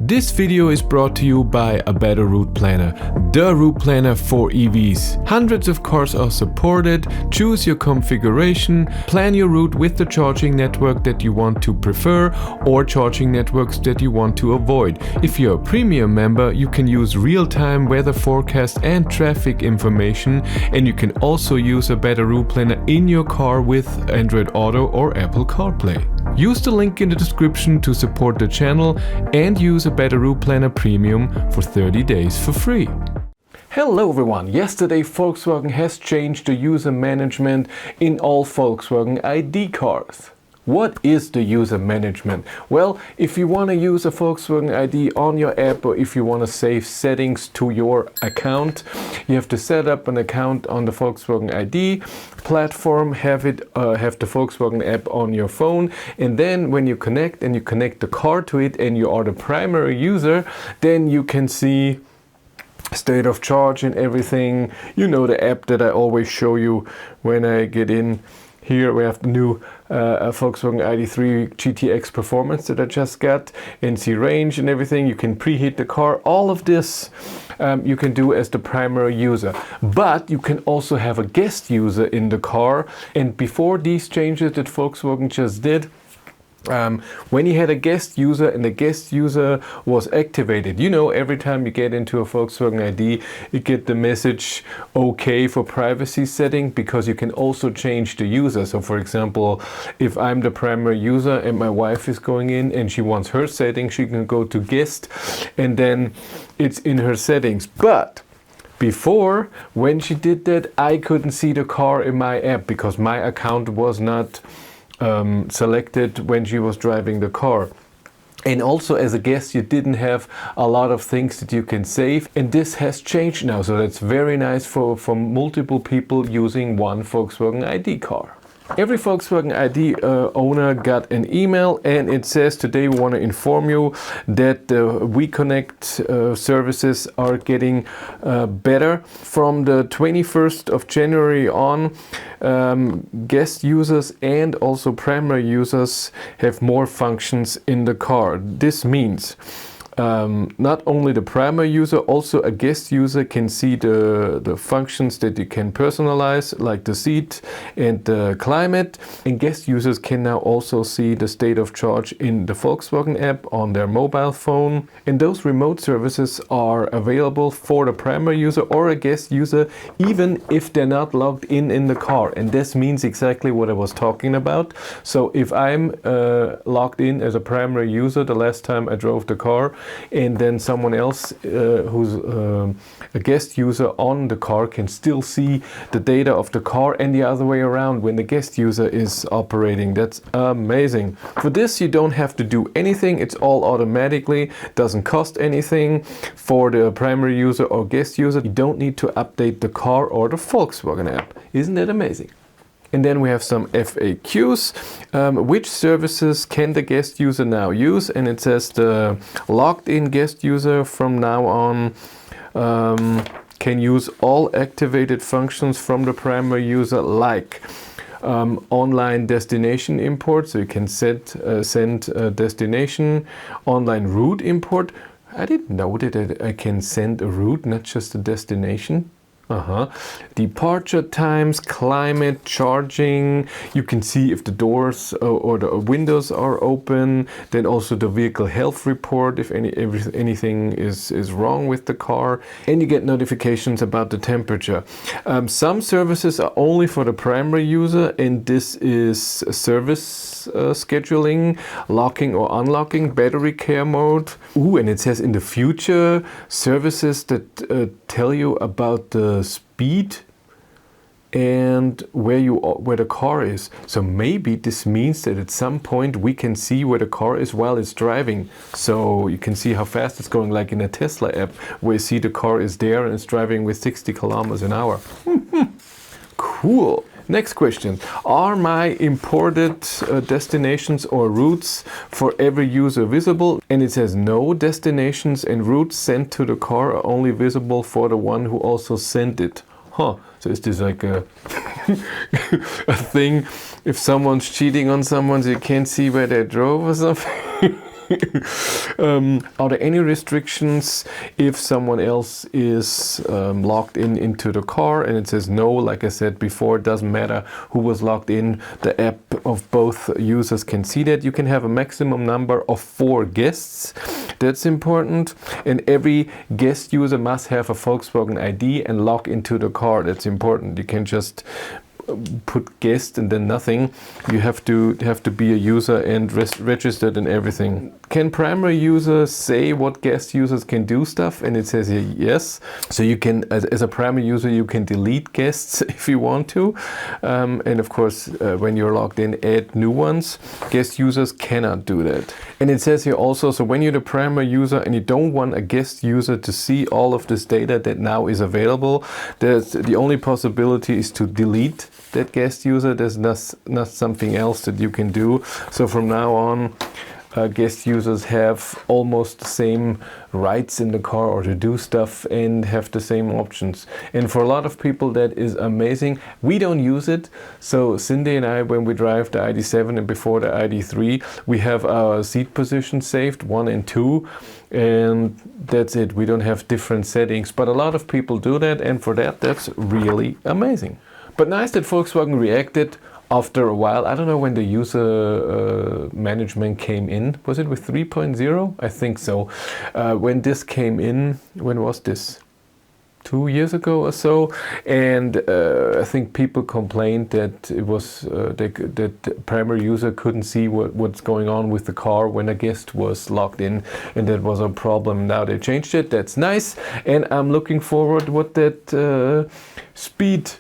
This video is brought to you by A Better Route Planner, the route planner for EVs. Hundreds of cars are supported. Choose your configuration, plan your route with the charging network that you want to prefer or charging networks that you want to avoid. If you're a premium member, you can use real-time weather forecast and traffic information, and you can also use A Better Route Planner in your car with Android Auto or Apple CarPlay. Use the link in the description to support the channel and use A Better Route Planner Premium for 30 days for free. Hello everyone! Yesterday Volkswagen has changed the user management in all Volkswagen ID cars. What is the user management? Well, if you want to use a Volkswagen ID on your app, or if you want to save settings to your account, you have to set up an account on the Volkswagen ID platform, have the Volkswagen app on your phone, and then when you connect the car to it and you are the primary user, then you can see state of charge and everything. You know, the app that I always show you when I get in. Here we have the new Volkswagen ID3 GTX Performance that I just got, NC range and everything. You can preheat the car. All of this you can do as the primary user. But you can also have a guest user in the car. And before these changes that Volkswagen just did, when you had a guest user and the guest user was activated, you know, every time you get into a Volkswagen ID, you get the message OK for privacy setting, because you can also change the user. So for example, if I'm the primary user and my wife is going in and she wants her setting, she can go to guest and then it's in her settings. But before, when she did that, I couldn't see the car in my app because my account was not selected when she was driving the car. And also as a guest you didn't have a lot of things that you can save, and this has changed now, so that's very nice for multiple people using one Volkswagen ID car. Every Volkswagen ID owner got an email, and it says, today we want to inform you that the WeConnect services are getting better. From the 21st of January on, guest users and also primary users have more functions in the car. This means not only the primary user, also a guest user can see the functions that you can personalize, like the seat and the climate. And guest users can now also see the state of charge in the Volkswagen app on their mobile phone. And those remote services are available for the primary user or a guest user, even if they're not logged in the car. And this means exactly what I was talking about. So if I'm logged in as a primary user the last time I drove the car, and then someone else who's a guest user on the car can still see the data of the car, and the other way around when the guest user is operating. That's amazing. For this you don't have to do anything. It's all automatically, doesn't cost anything. For the primary user or guest user, you don't need to update the car or the Volkswagen app. Isn't that amazing? And then we have some FAQs. Which services can the guest user now use? And it says the logged in guest user from now on can use all activated functions from the primary user, like online destination import, so you can send a destination, online route import. I didn't know that I can send a route, not just a destination. Departure times, climate, charging. You can see if the doors or the windows are open. Then also the vehicle health report, if anything is wrong with the car. And you get notifications about the temperature. Some services are only for the primary user, and this is service scheduling, locking or unlocking, battery care mode. Ooh, and it says in the future, services that tell you about the speed and where the car is. So maybe this means that at some point we can see where the car is while it's driving. So you can see how fast it's going, like in a Tesla app, where you see the car is there and it's driving with 60 kilometers an hour. Cool. Next question. Are my imported destinations or routes for every user visible? And it says no, destinations and routes sent to the car are only visible for the one who also sent it. So is this like a thing? If someone's cheating on someone, so you can't see where they drove or something? Are there any restrictions if someone else is logged in into the car? And it says no. Like I said before, it doesn't matter who was logged in. The app of both users can see that. You can have a maximum number of 4 guests. That's important. And every guest user must have a Volkswagen ID and log into the car. That's important. You can just put guest and then nothing. You have to be a user and registered and everything. Can primary users say what guest users can do stuff? And it says here yes. So you can, as a primary user, you can delete guests if you want to. And of course, when you're logged in, add new ones. Guest users cannot do that. And it says here also, so when you're the primary user and you don't want a guest user to see all of this data that now is available, the only possibility is to delete that guest user. There's not something else that you can do. So from now on, guest users have almost the same rights in the car or to do stuff and have the same options. And for a lot of people, that is amazing. We don't use it. So Cindy and I, when we drive the ID7 and before the ID3, we have our seat position saved, 1 and 2. And that's it. We don't have different settings. But a lot of people do that. And for that, that's really amazing. But nice that Volkswagen reacted after a while. I don't know when the user management came in. Was it with 3.0? I think so. When this came in, when was this? 2 years ago or so, and I think people complained that it was that the primary user couldn't see what's going on with the car when a guest was logged in, and that was a problem. Now they changed it. That's nice, and I'm looking forward what that speed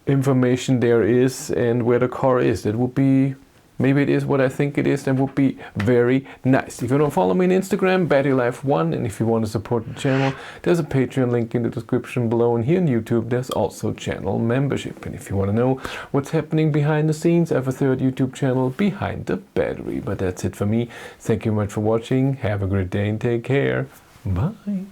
information there is and where the car is. That would be, maybe it is what I think it is, that would be very nice. If you don't follow me on Instagram, BatteryLife1, and if you want to support the channel, there's a Patreon link in the description below, and here on YouTube there's also channel membership. And if you want to know what's happening behind the scenes, I have a 3rd YouTube channel, Behind the Battery. But that's it for me. Thank you much for watching. Have a great day and take care. Bye.